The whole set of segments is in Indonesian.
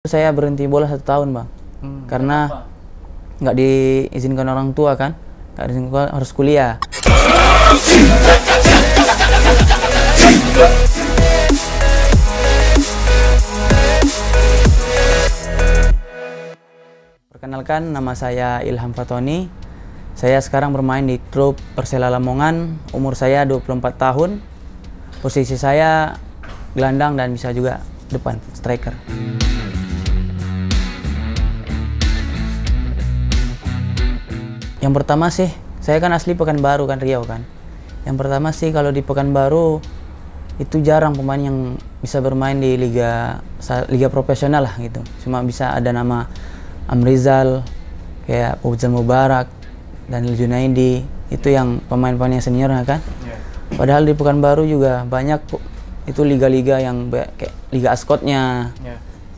Saya berhenti bola 1 tahun, Bang. Karena nggak diizinkan orang tua kan, nggak diizinkan, harus kuliah. Perkenalkan, nama saya Ilham Fatoni. Saya sekarang bermain di klub Persela Lamongan. Umur saya 24 tahun. Posisi saya gelandang dan bisa juga depan, striker. Yang pertama sih, saya kan asli Pekanbaru kan, Riau kan. Yang pertama sih kalau di Pekanbaru itu jarang pemain yang bisa bermain di liga profesional lah gitu. Cuma bisa ada nama Amrizal, kayak Fauzan Mubarak, Daniel Junaidi, itu yang pemain-pemain yang senior kan. Padahal di Pekanbaru juga banyak itu liga-liga yang kayak Liga Askotnya,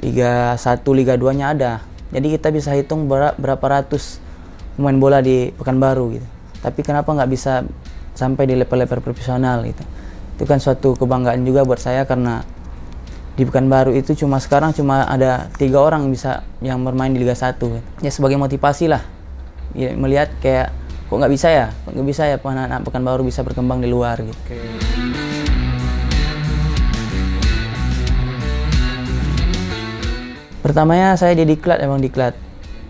Liga 1, Liga 2-nya ada. Jadi kita bisa hitung berapa ratus pemain bola di Pekanbaru gitu. Tapi kenapa nggak bisa sampai di level-level profesional gitu. Itu kan suatu kebanggaan juga buat saya karena di Pekanbaru itu sekarang cuma ada 3 orang yang bermain di Liga 1 gitu. Ya sebagai motivasi lah. Ya, melihat kayak kok nggak bisa ya anak-anak Pekanbaru bisa berkembang di luar gitu. Pertamanya saya di Diklat, emang Diklat.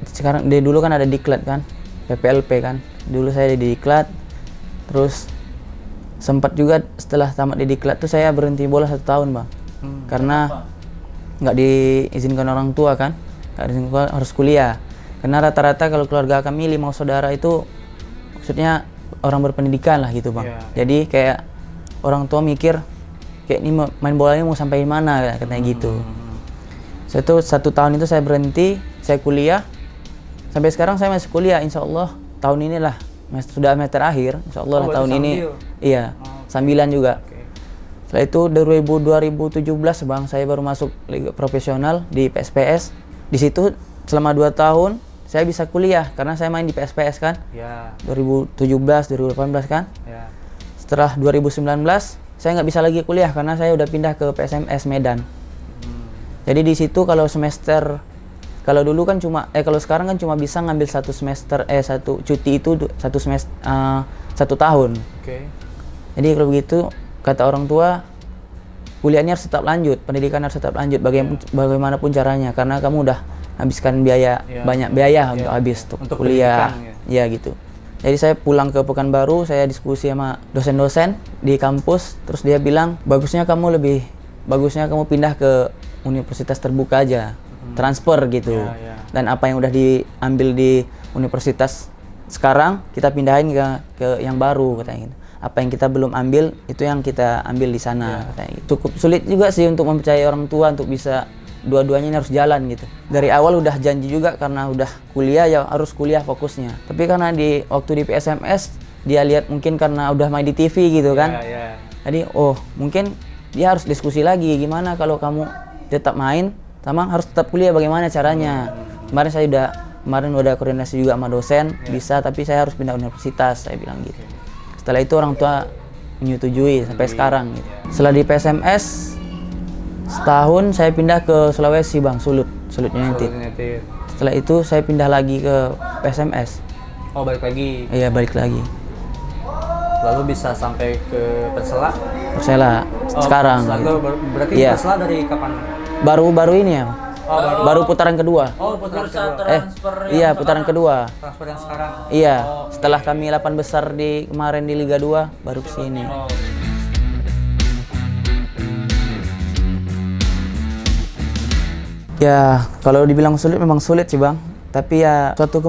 Sekarang dulu kan ada Diklat kan, PPLP kan. Dulu saya di Diklat, terus sempat juga setelah tamat di Diklat tuh saya berhenti bola 1 tahun, Bang. Karena nggak diizinkan orang tua kan, nggak diizinkan, harus kuliah. Karena rata-rata kalau keluarga kami 5 saudara itu maksudnya orang berpendidikan lah gitu, Bang. Jadi kayak orang tua mikir kayak ini main bola ini mau sampai mana katanya gitu. Saya tuh 1 tahun itu saya berhenti, saya kuliah. Sampai sekarang saya masih kuliah, insya Allah tahun inilah sudah semester akhir, insya Allah tahun ini. Iya, sambilan juga. Setelah itu 2017 Bang, saya baru masuk liga profesional di PSPS. Di situ selama 2 tahun saya bisa kuliah karena saya main di PSPS kan. 2017, 2018 kan. Setelah 2019 saya nggak bisa lagi kuliah karena saya udah pindah ke PSMS Medan. Jadi di situ kalau semester, kalau dulu kan kalau sekarang kan cuma bisa ngambil satu cuti itu 1 tahun. Jadi kalau begitu kata orang tua, kuliahnya harus tetap lanjut, pendidikan harus tetap lanjut bagaimanapun caranya, karena kamu udah habiskan banyak biaya untuk habis untuk kuliah, ya gitu. Jadi saya pulang ke Pekanbaru, saya diskusi sama dosen-dosen di kampus, terus dia bilang bagusnya kamu pindah ke universitas terbuka aja, transfer gitu. Dan apa yang udah diambil di universitas sekarang kita pindahin ke yang baru katanya gitu. Apa yang kita belum ambil itu yang kita ambil di sana katanya gitu. Cukup sulit juga sih untuk mempercayai orang tua untuk bisa dua-duanya harus jalan gitu. Dari awal udah janji juga karena udah kuliah ya harus kuliah fokusnya. Tapi karena waktu di PSMS dia lihat mungkin karena udah main di TV gitu kan. Jadi mungkin dia harus diskusi lagi gimana kalau kamu tetap main sama harus tetap kuliah, bagaimana caranya. Kemarin udah koordinasi juga sama dosen, bisa tapi saya harus pindah universitas, saya bilang gitu. Setelah itu orang tua menyetujui sampai sekarang gitu. Setelah di PSMS setahun saya pindah ke Sulawesi, Bang, Sulut United. Setelah itu saya pindah lagi ke PSMS. Oh, balik lagi? Iya, balik lagi. Lalu bisa sampai ke Persela sekarang. Berarti Persela dari kapan? Baru ini ya. Baru putaran kedua. Putaran kedua. Iya, putaran kedua. Transfer yang sekarang. Iya, setelah kami 8 besar kemarin di Liga 2 baru kesini. Ya, kalau dibilang sulit memang sulit sih, Bang. Tapi ya suatu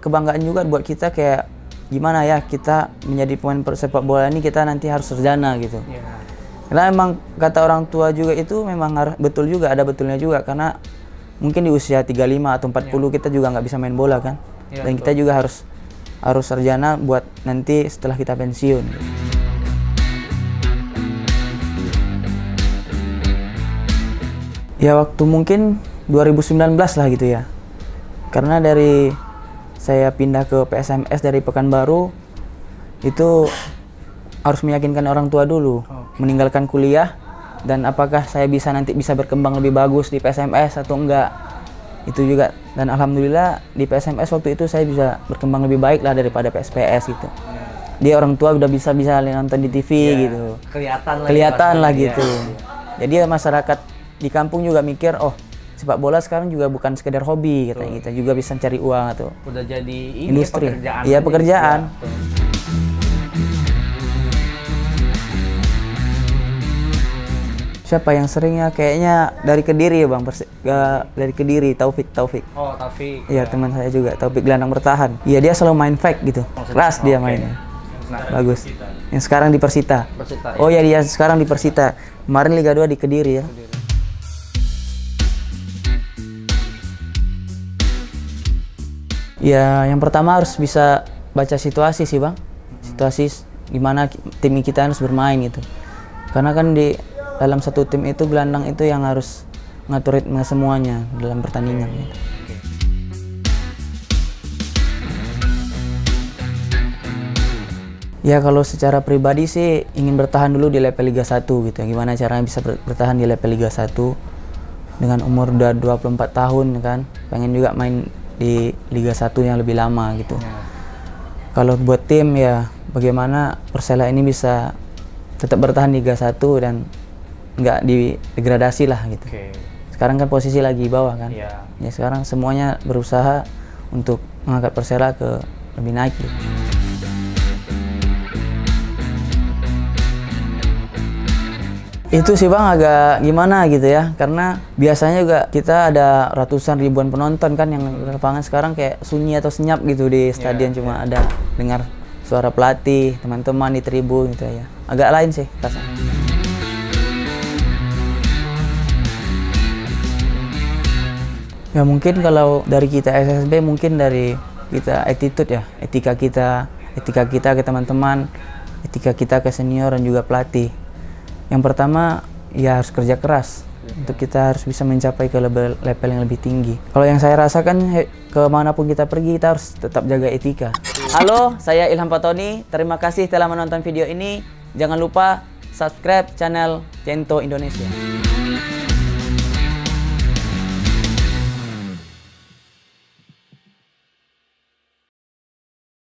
kebanggaan juga buat kita, kayak gimana ya kita menjadi pemain sepak bola ini kita nanti harus sarjana gitu. Karena emang kata orang tua juga itu memang betul juga, ada betulnya juga, karena mungkin di usia 35 atau 40 kita juga nggak bisa main bola kan. Dan kita juga harus sarjana buat nanti setelah kita pensiun. Ya waktu mungkin 2019 lah gitu ya. Karena dari saya pindah ke PSMS dari Pekanbaru itu harus meyakinkan orang tua dulu, meninggalkan kuliah dan apakah saya nanti bisa berkembang lebih bagus di PSMS atau enggak, itu juga. Dan alhamdulillah di PSMS waktu itu saya bisa berkembang lebih baik lah daripada PSPS gitu. Dia orang tua udah bisa nonton di TV gitu, kelihatan lah gitu. Jadi masyarakat di kampung juga mikir, oh sepak bola sekarang juga bukan sekedar hobi katanya gitu, juga bisa cari uang atau udah jadi industri. Pekerjaan. Iya, pekerjaan. Siapa yang seringnya kayaknya dari Kediri ya Bang, dari Kediri, Taufik. Oh, Taufik. Iya, teman saya juga, Taufik gelandang bertahan. Iya, dia selalu main fake gitu. Keras dia mainnya. Bagus. Yang sekarang di Persita. Oh ya, dia sekarang di Persita. Kemarin Liga 2 di Kediri ya. Ya, yang pertama harus bisa baca situasi sih Bang. Situasi gimana tim kita harus bermain gitu. Karena kan di dalam satu tim itu gelandang itu yang harus ngatur ritme semuanya dalam pertandingan gitu. Ya kalau secara pribadi sih ingin bertahan dulu di level Liga 1 gitu. Gimana caranya bisa bertahan di level Liga 1 dengan umur udah 24 tahun kan. Pengen juga main di Liga 1 yang lebih lama gitu. Kalau buat tim ya bagaimana Persela ini bisa tetap bertahan di Liga 1 dan nggak degradasi lah gitu. Sekarang kan posisi lagi bawah kan. Ya sekarang semuanya berusaha untuk mengangkat Persela ke lebih naik gitu. Itu sih Bang agak gimana gitu ya, karena biasanya juga kita ada ratusan ribuan penonton kan yang di lapangan, sekarang kayak sunyi atau senyap gitu di stadion, cuma ada dengar suara pelatih, teman-teman di tribun gitu ya. Agak lain sih rasanya. Ya mungkin kalau dari kita SSB mungkin dari kita attitude ya, etika kita ke teman-teman, etika kita ke senior dan juga pelatih. Yang pertama ya harus kerja keras untuk kita harus bisa mencapai ke level yang lebih tinggi. Kalau yang saya rasakan kemanapun kita pergi kita harus tetap jaga etika. Halo, saya Ilham Fatoni. Terima kasih telah menonton video ini. Jangan lupa subscribe channel Cento Indonesia.